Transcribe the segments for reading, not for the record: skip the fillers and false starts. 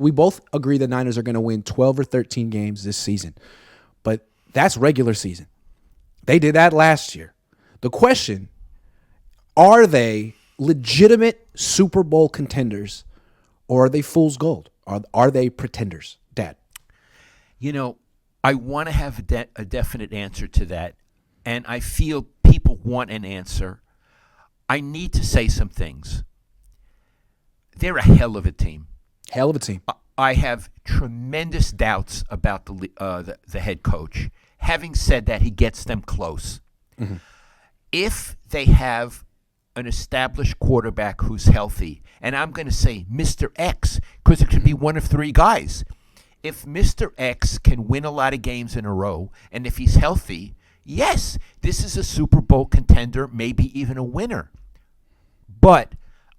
We both agree the Niners are going to win 12 or 13 games this season. But that's regular season. They did that last year. The question, are they legitimate Super Bowl contenders, or are they fool's gold? Are they pretenders, Dad? I want to have a definite answer to that, and I feel people want an answer. I need to say some things. They're a hell of a team. Hell of a team. I have tremendous doubts about the head coach. Having said that, he gets them close. Mm-hmm. If they have an established quarterback who's healthy, and I'm going to say Mr. X, because it could be one of three guys. If Mr. X can win a lot of games in a row, and if he's healthy, yes, this is a Super Bowl contender, maybe even a winner. But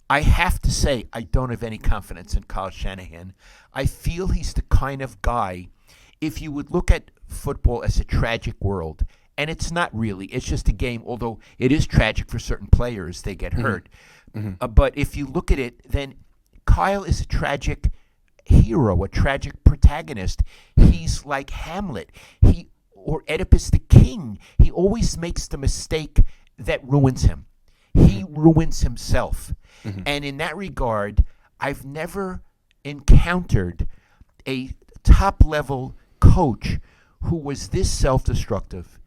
I have to say I don't have any confidence in Kyle Shanahan. I feel he's the kind of guy, if you would look at football as a tragic world, and it's not really, it's just a game, although it is tragic for certain players, they get hurt. Mm-hmm. But if you look at it, then Kyle is a tragic hero, a tragic protagonist. He's like Hamlet, or Oedipus the king. He always makes the mistake that ruins him. He ruins himself. Mm-hmm. And in that regard, I've never encountered a top-level coach who was this self-destructive,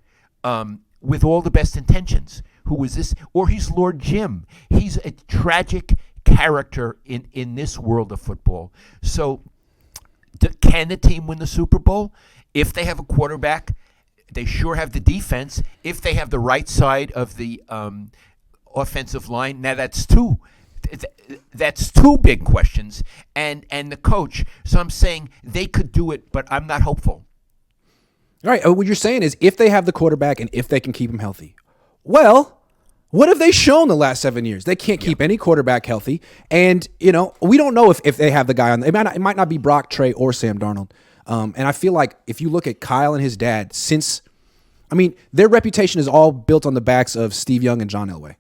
with all the best intentions, who was this, or he's Lord Jim. He's a tragic character in this world of football. So can the team win the Super Bowl? If they have a quarterback, they sure have the defense. If they have the right side of the offensive line, now that's two big questions, and the coach. So I'm saying they could do it, but I'm not hopeful. All right. What you're saying is if they have the quarterback and if they can keep him healthy. Well, what have they shown the last 7 years? They can't keep any quarterback healthy. And, we don't know if they have the guy on. It might not be Brock, Trey, or Sam Darnold. And I feel like if you look at Kyle and his dad, their reputation is all built on the backs of Steve Young and John Elway.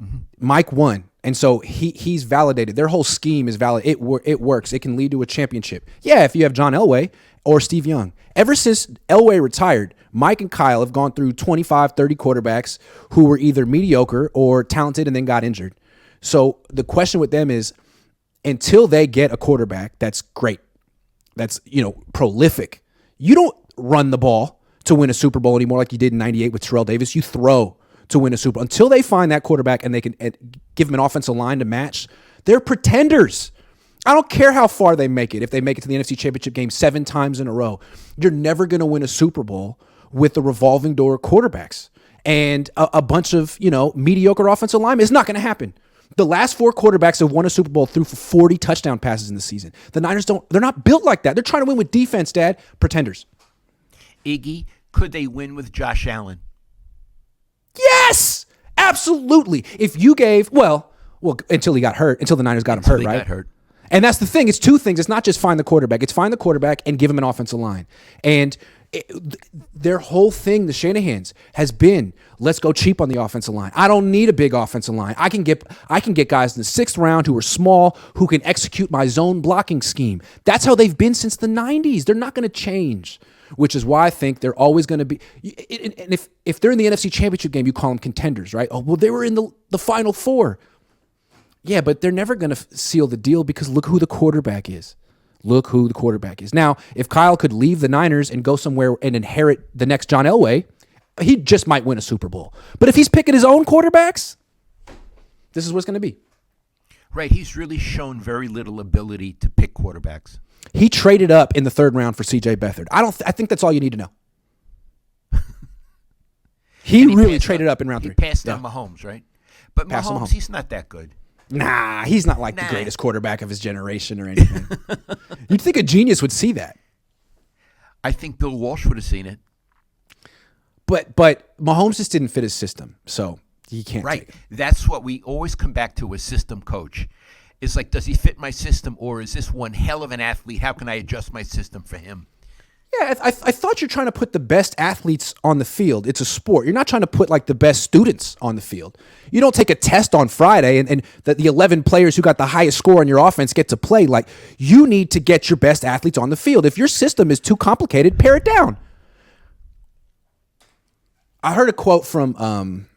Mm-hmm. Mike won. And so he's validated. Their whole scheme is valid. It works. It can lead to a championship. Yeah, if you have John Elway or Steve Young. Ever since Elway retired, Mike and Kyle have gone through 25, 30 quarterbacks who were either mediocre or talented and then got injured. So the question with them is, until they get a quarterback that's great, that's, prolific, you don't run the ball to win a Super Bowl anymore like you did in 98 with Terrell Davis. You throw to win a Super Bowl. Until they find that quarterback and they can give them an offensive line to match, they're pretenders. I don't care how far they make it. If they make it to the NFC Championship game 7 times in a row, you're never going to win a Super Bowl with the revolving door quarterbacks and a bunch of, mediocre offensive linemen. It's not going to happen. The last 4 quarterbacks have won a Super Bowl threw for 40 touchdown passes in the season. The Niners they're not built like that. They're trying to win with defense, Dad. Pretenders. Iggy, could they win with Josh Allen? Yes, absolutely. If you gave, well, until he got hurt, until the Niners got him hurt, right? Got hurt. And that's the thing. It's 2 things. It's not just find the quarterback. It's find the quarterback and give him an offensive line. And their whole thing, the Shanahans, has been, let's go cheap on the offensive line. I don't need a big offensive line. I can get guys in the 6th round who are small, who can execute my zone blocking scheme. That's how they've been since the 90s. They're not going to change, which is why I think they're always going to be. And if they're in the NFC Championship game, you call them contenders, right? Oh, well, they were in the Final Four. Yeah, but they're never going to seal the deal because look who the quarterback is. Look who the quarterback is. Now, if Kyle could leave the Niners and go somewhere and inherit the next John Elway, he just might win a Super Bowl. But if he's picking his own quarterbacks, this is what it's going to be. Right. He's really shown very little ability to pick quarterbacks. He traded up in the 3rd round for C.J. Beathard. I think that's all you need to know. he really traded up in round 3. He passed on Mahomes, right? But Mahomes, he's not that good. Nah, he's not like the greatest quarterback of his generation or anything. You'd think a genius would see that. I think Bill Walsh would have seen it. But Mahomes just didn't fit his system, so he can't. Right. That's what we always come back to, a system coach. It's like, does he fit my system, or is this one hell of an athlete? How can I adjust my system for him? Yeah, I thought you're trying to put the best athletes on the field. It's a sport. You're not trying to put like the best students on the field. You don't take a test on Friday and the 11 players who got the highest score on your offense get to play. Like, you need to get your best athletes on the field. If your system is too complicated, pare it down. I heard a quote from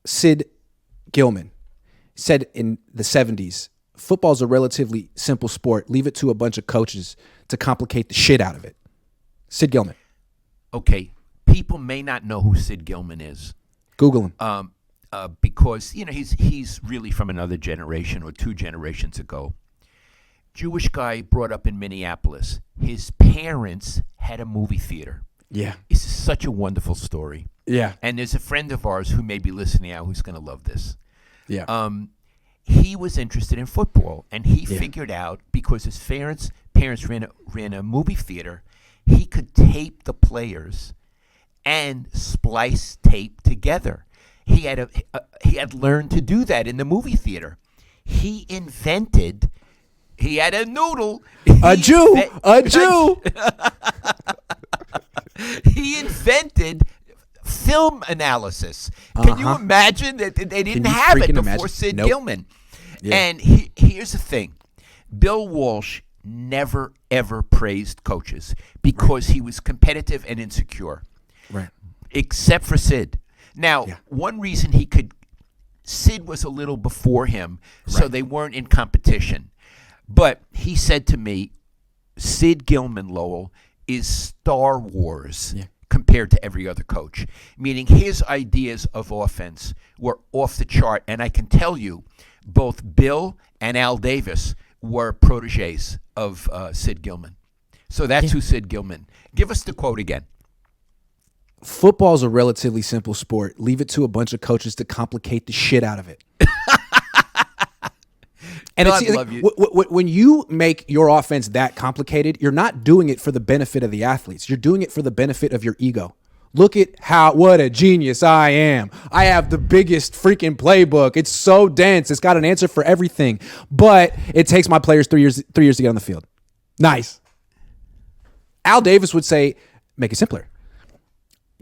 Sid Gilman. Said in the 70s, football's a relatively simple sport. Leave it to a bunch of coaches to complicate the shit out of it. Sid Gilman. Okay, people may not know who Sid Gilman is. Google him. Because he's really from another generation or 2 generations ago. Jewish guy brought up in Minneapolis. His parents had a movie theater. Yeah. This is such a wonderful story. Yeah. And there's a friend of ours who may be listening out who's going to love this. Yeah. He was interested in football, and he figured out, because his parents ran a movie theater, he could tape the players and splice tape together. He had learned to do that in the movie theater. He had a noodle. A Jew. He invented film analysis. Can you imagine that they didn't have it before Sid Gilman? Yeah. And here's the thing. Bill Walsh never, ever praised coaches because he was competitive and insecure. Right. Except for Sid. Now, one reason Sid was a little before him, so they weren't in competition. But he said to me, Sid Gilman, Lowell, is Star Wars compared to every other coach. Meaning his ideas of offense were off the chart. And I can tell you, both Bill and Al Davis were protégés of Sid Gilman. So that's who Sid Gilman. Give us the quote again. Football's a relatively simple sport. Leave it to a bunch of coaches to complicate the shit out of it. And God love you. When you make your offense that complicated, you're not doing it for the benefit of the athletes. You're doing it for the benefit of your ego. Look at what a genius I am. I have the biggest freaking playbook. It's so dense. It's got an answer for everything. But it takes my players 3 years to get on the field. Nice. Al Davis would say, make it simpler.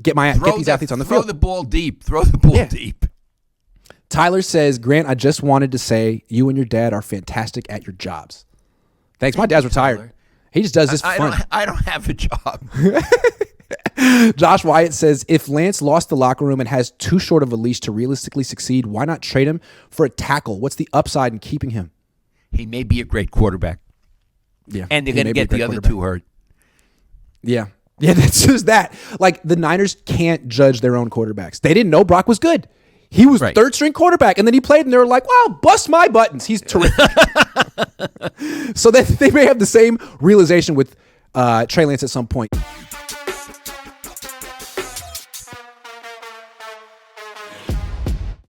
Get these athletes on the field. Throw the ball deep. Tyler says, Grant, I just wanted to say you and your dad are fantastic at your jobs. Thanks. My dad's retired. Tyler. He just does this for fun. I don't have a job. Josh Wyatt says, if Lance lost the locker room and has too short of a leash to realistically succeed, why not trade him for a tackle? What's the upside in keeping him? He may be a great quarterback. Yeah. And they're going to get the other 2 hurt. Yeah. Yeah, that's just that. Like, the Niners can't judge their own quarterbacks. They didn't know Brock was good. He was third string quarterback, and then he played, and they were like, wow, bust my buttons. He's terrific. So they may have the same realization with Trey Lance at some point.